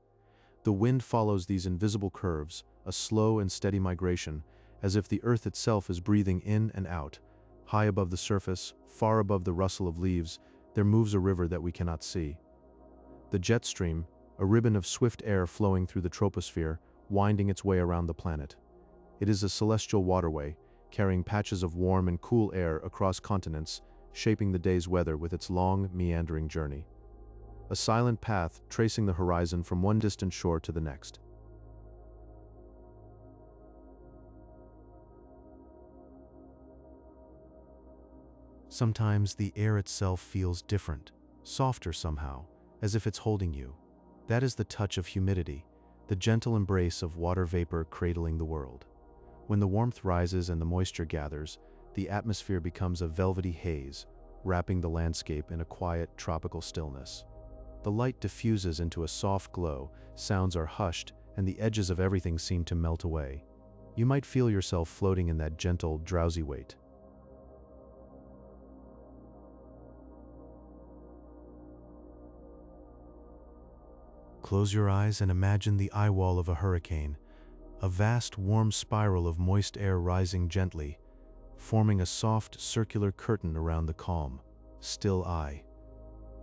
The wind follows these invisible curves, a slow and steady migration, as if the earth itself is breathing in and out. High above the surface, far above the rustle of leaves, there moves a river that we cannot see. The jet stream, a ribbon of swift air flowing through the troposphere, winding its way around the planet. It is a celestial waterway, carrying patches of warm and cool air across continents, shaping the day's weather with its long, meandering journey. A silent path tracing the horizon from one distant shore to the next. Sometimes the air itself feels different, softer somehow, as if it's holding you. That is the touch of humidity, the gentle embrace of water vapor cradling the world. When the warmth rises and the moisture gathers, the atmosphere becomes a velvety haze, wrapping the landscape in a quiet, tropical stillness. The light diffuses into a soft glow, sounds are hushed, and the edges of everything seem to melt away. You might feel yourself floating in that gentle, drowsy weight. Close your eyes and imagine the eye wall of a hurricane, a vast warm spiral of moist air rising gently, forming a soft circular curtain around the calm, still eye.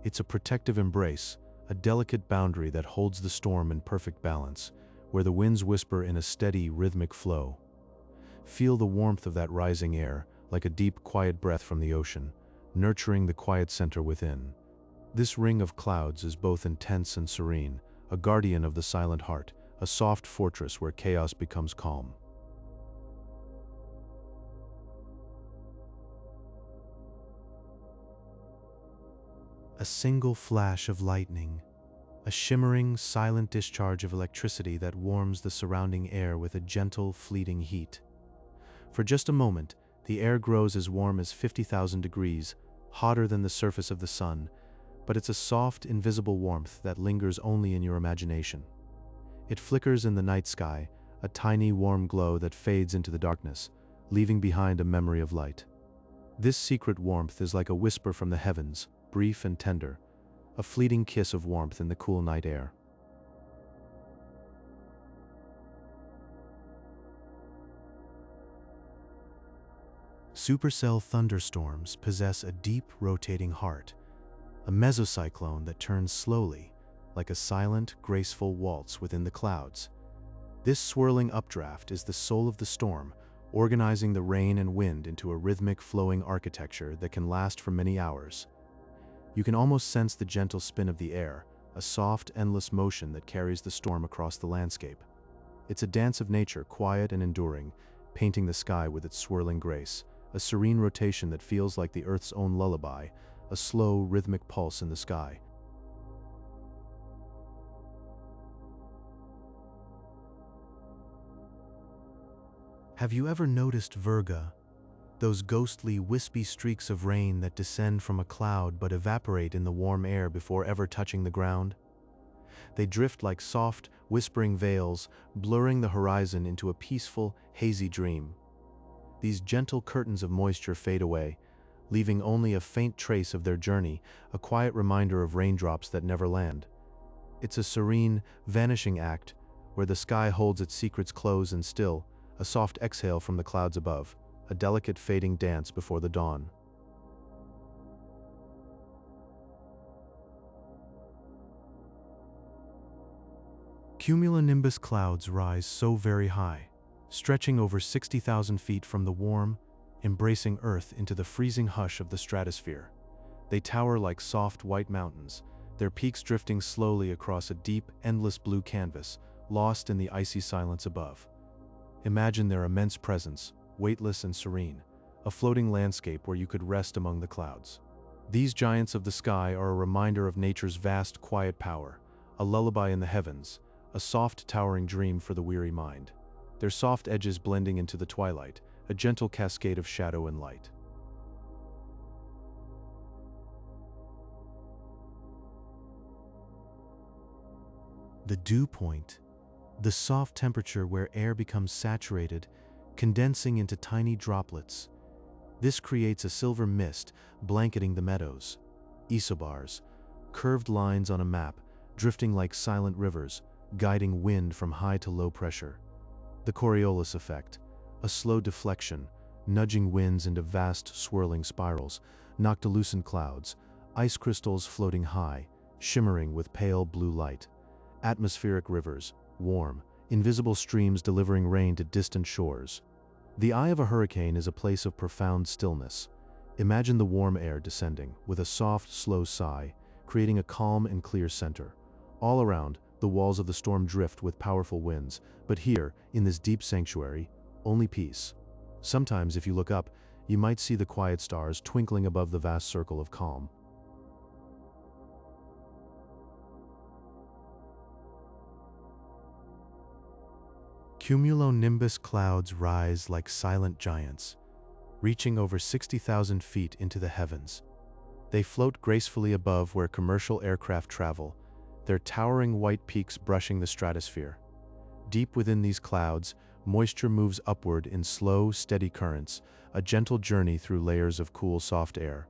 It's a protective embrace, a delicate boundary that holds the storm in perfect balance, where the winds whisper in a steady, rhythmic flow. Feel the warmth of that rising air, like a deep, quiet breath from the ocean, nurturing the quiet center within. This ring of clouds is both intense and serene, a guardian of the silent heart, a soft fortress where chaos becomes calm. A single flash of lightning, a shimmering, silent discharge of electricity that warms the surrounding air with a gentle, fleeting heat. For just a moment, the air grows as warm as 50,000 degrees, hotter than the surface of the sun, but it's a soft, invisible warmth that lingers only in your imagination. It flickers in the night sky, a tiny, warm glow that fades into the darkness, leaving behind a memory of light. This secret warmth is like a whisper from the heavens, brief and tender, a fleeting kiss of warmth in the cool night air. Supercell thunderstorms possess a deep, rotating heart, a mesocyclone that turns slowly, like a silent, graceful waltz within the clouds. This swirling updraft is the soul of the storm, organizing the rain and wind into a rhythmic, flowing architecture that can last for many hours. You can almost sense the gentle spin of the air, a soft, endless motion that carries the storm across the landscape. It's a dance of nature, quiet and enduring, painting the sky with its swirling grace, a serene rotation that feels like the Earth's own lullaby, a slow, rhythmic pulse in the sky. Have you ever noticed virga, those ghostly, wispy streaks of rain that descend from a cloud but evaporate in the warm air before ever touching the ground? They drift like soft, whispering veils, blurring the horizon into a peaceful, hazy dream. These gentle curtains of moisture fade away, leaving only a faint trace of their journey, a quiet reminder of raindrops that never land. It's a serene, vanishing act, where the sky holds its secrets close and still, a soft exhale from the clouds above, a delicate fading dance before the dawn. Cumulonimbus clouds rise so very high, stretching over 60,000 feet from the warm, embracing Earth into the freezing hush of the stratosphere. They tower like soft white mountains, their peaks drifting slowly across a deep, endless blue canvas, lost in the icy silence above. Imagine their immense presence, weightless and serene, a floating landscape where you could rest among the clouds. These giants of the sky are a reminder of nature's vast, quiet power, a lullaby in the heavens, a soft, towering dream for the weary mind. Their soft edges blending into the twilight, a gentle cascade of shadow and light. The dew point, the soft temperature where air becomes saturated, condensing into tiny droplets. This creates a silver mist blanketing the meadows. Isobars, curved lines on a map, drifting like silent rivers, guiding wind from high to low pressure. The Coriolis effect, a slow deflection, nudging winds into vast swirling spirals, noctilucent clouds, ice crystals floating high, shimmering with pale blue light. Atmospheric rivers, warm, invisible streams delivering rain to distant shores. The eye of a hurricane is a place of profound stillness. Imagine the warm air descending, with a soft, slow sigh, creating a calm and clear center. All around, the walls of the storm drift with powerful winds, but here, in this deep sanctuary, only peace. Sometimes, if you look up, you might see the quiet stars twinkling above the vast circle of calm. Cumulonimbus clouds rise like silent giants, reaching over 60,000 feet into the heavens. They float gracefully above where commercial aircraft travel, their towering white peaks brushing the stratosphere. Deep within these clouds, moisture moves upward in slow, steady currents, a gentle journey through layers of cool, soft air.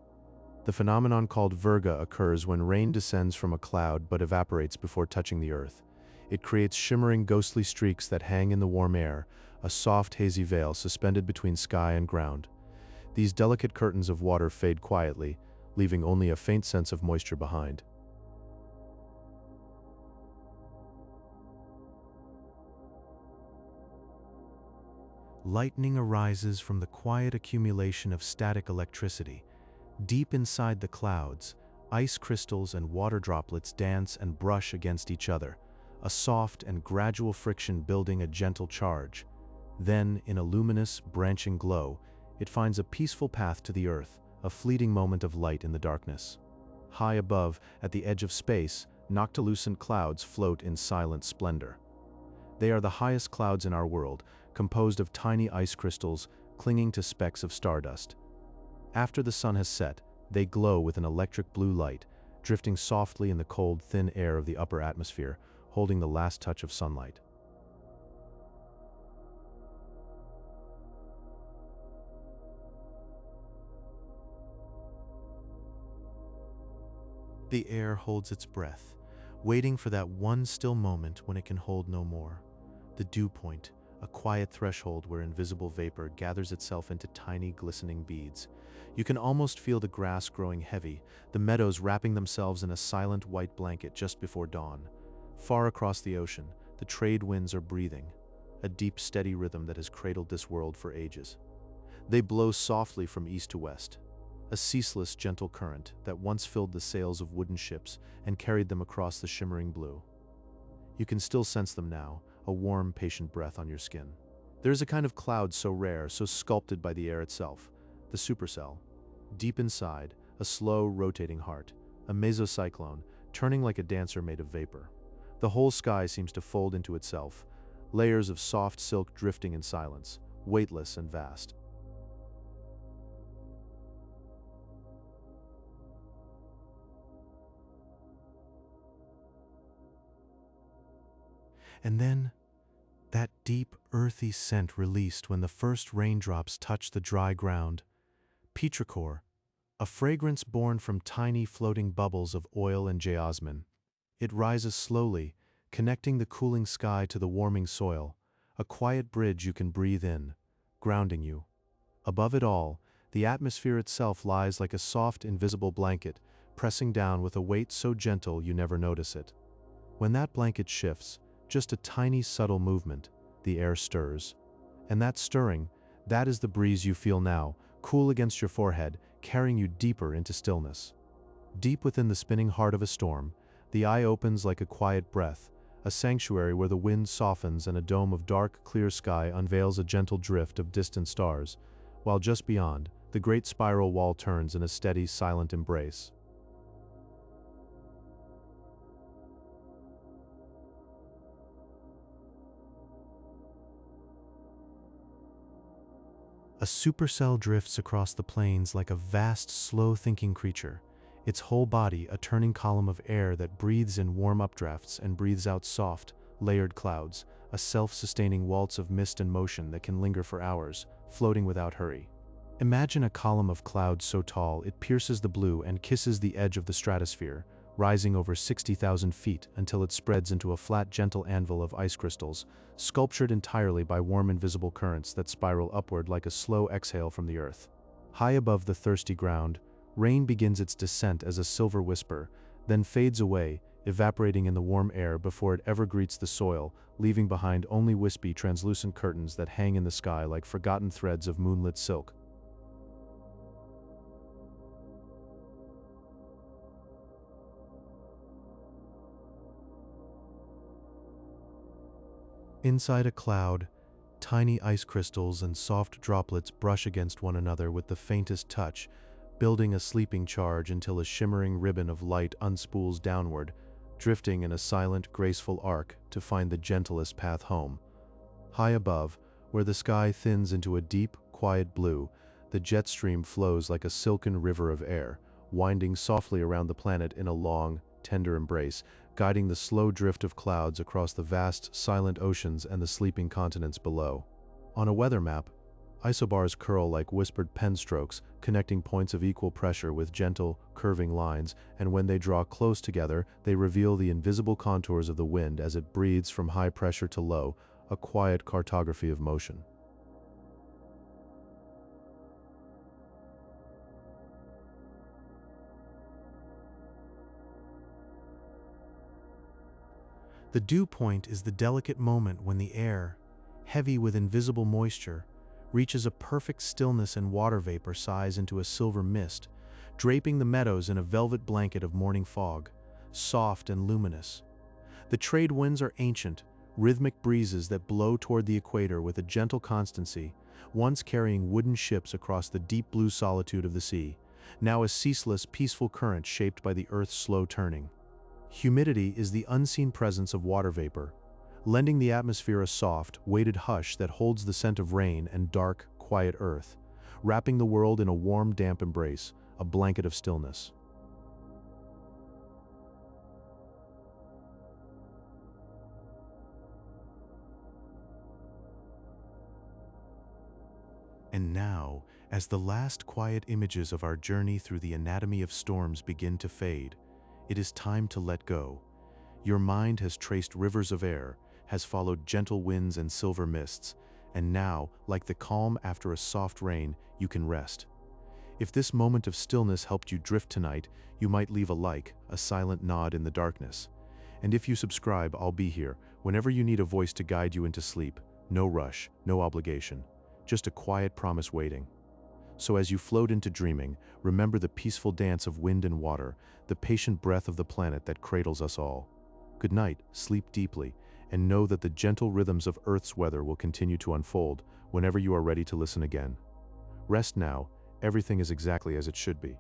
The phenomenon called virga occurs when rain descends from a cloud but evaporates before touching the earth. It creates shimmering, ghostly streaks that hang in the warm air, a soft, hazy veil suspended between sky and ground. These delicate curtains of water fade quietly, leaving only a faint sense of moisture behind. Lightning arises from the quiet accumulation of static electricity. Deep inside the clouds, ice crystals and water droplets dance and brush against each other, a soft and gradual friction building a gentle charge. Then, in a luminous, branching glow, it finds a peaceful path to the earth, a fleeting moment of light in the darkness. High above, at the edge of space, noctilucent clouds float in silent splendor. They are the highest clouds in our world, composed of tiny ice crystals clinging to specks of stardust. After the sun has set, they glow with an electric blue light, drifting softly in the cold, thin air of the upper atmosphere, holding the last touch of sunlight. The air holds its breath, waiting for that one still moment when it can hold no more. The dew point, a quiet threshold where invisible vapor gathers itself into tiny, glistening beads. You can almost feel the grass growing heavy, the meadows wrapping themselves in a silent white blanket just before dawn. Far across the ocean, the trade winds are breathing, a deep, steady rhythm that has cradled this world for ages. They blow softly from east to west, a ceaseless, gentle current that once filled the sails of wooden ships and carried them across the shimmering blue. You can still sense them now, a warm, patient breath on your skin. There is a kind of cloud so rare, so sculpted by the air itself, the supercell. Deep inside, a slow, rotating heart, a mesocyclone, turning like a dancer made of vapor. The whole sky seems to fold into itself, layers of soft silk drifting in silence, weightless and vast. And then, that deep, earthy scent released when the first raindrops touch the dry ground. Petrichor, a fragrance born from tiny floating bubbles of oil and jasmine. It rises slowly, connecting the cooling sky to the warming soil, a quiet bridge you can breathe in, grounding you. Above it all, the atmosphere itself lies like a soft, invisible blanket, pressing down with a weight so gentle you never notice it. When that blanket shifts, just a tiny, subtle movement, the air stirs. And that stirring, that is the breeze you feel now, cool against your forehead, carrying you deeper into stillness. Deep within the spinning heart of a storm, the eye opens like a quiet breath, a sanctuary where the wind softens and a dome of dark, clear sky unveils a gentle drift of distant stars, while just beyond, the great spiral wall turns in a steady, silent embrace. A supercell drifts across the plains like a vast, slow-thinking creature, its whole body a turning column of air that breathes in warm updrafts and breathes out soft, layered clouds, a self-sustaining waltz of mist and motion that can linger for hours, floating without hurry. Imagine a column of clouds so tall it pierces the blue and kisses the edge of the stratosphere, rising over 60,000 feet until it spreads into a flat, gentle anvil of ice crystals, sculptured entirely by warm, invisible currents that spiral upward like a slow exhale from the earth. High above the thirsty ground, rain begins its descent as a silver whisper, then fades away, evaporating in the warm air before it ever greets the soil, leaving behind only wispy, translucent curtains that hang in the sky like forgotten threads of moonlit silk. Inside a cloud, tiny ice crystals and soft droplets brush against one another with the faintest touch, building a sleeping charge until a shimmering ribbon of light unspools downward, drifting in a silent, graceful arc to find the gentlest path home. High above, where the sky thins into a deep, quiet blue, the jet stream flows like a silken river of air, winding softly around the planet in a long, tender embrace, guiding the slow drift of clouds across the vast, silent oceans and the sleeping continents below. On a weather map, isobars curl like whispered pen strokes, connecting points of equal pressure with gentle, curving lines, and when they draw close together, they reveal the invisible contours of the wind as it breathes from high pressure to low, a quiet cartography of motion. The dew point is the delicate moment when the air, heavy with invisible moisture, reaches a perfect stillness and water vapor sighs into a silver mist, draping the meadows in a velvet blanket of morning fog, soft and luminous. The trade winds are ancient, rhythmic breezes that blow toward the equator with a gentle constancy, once carrying wooden ships across the deep blue solitude of the sea, now a ceaseless, peaceful current shaped by the Earth's slow turning. Humidity is the unseen presence of water vapor, lending the atmosphere a soft, weighted hush that holds the scent of rain and dark, quiet earth, wrapping the world in a warm, damp embrace, a blanket of stillness. And now, as the last quiet images of our journey through the anatomy of storms begin to fade, it is time to let go. Your mind has traced rivers of air, has followed gentle winds and silver mists, and now, like the calm after a soft rain, you can rest. If this moment of stillness helped you drift tonight, you might leave a like, a silent nod in the darkness. And if you subscribe, I'll be here, whenever you need a voice to guide you into sleep. No rush, no obligation, just a quiet promise waiting. So as you float into dreaming, remember the peaceful dance of wind and water, the patient breath of the planet that cradles us all. Good night, sleep deeply, and know that the gentle rhythms of Earth's weather will continue to unfold whenever you are ready to listen again. Rest now, everything is exactly as it should be.